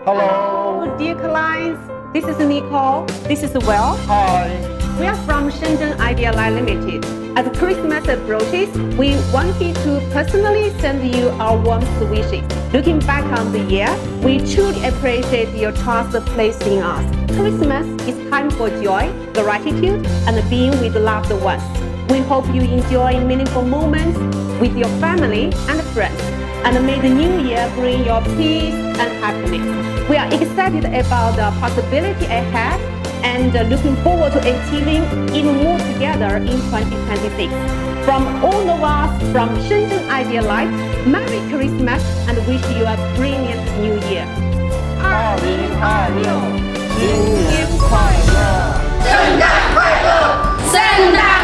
Hello. Dear clients, this is Nicole. This is Will. Hi. We are from Shenzhen Idea Light Limited. As Christmas approaches, we wanted to personally send you our warmest wishes. Looking back on the year, we truly appreciate your trust placed in us. Christmas is time for joy, gratitude, and being with loved ones. We hope you enjoy meaningful moments with your family and friends, and may the new year bring you peace and happiness. We are excited about the possibility ahead and looking forward to achieving even more together in 2026. From all of us from Shenzhen Idea Light, Merry Christmas and wish you a brilliant New Year. 2026新年快乐！圣诞快乐！圣诞。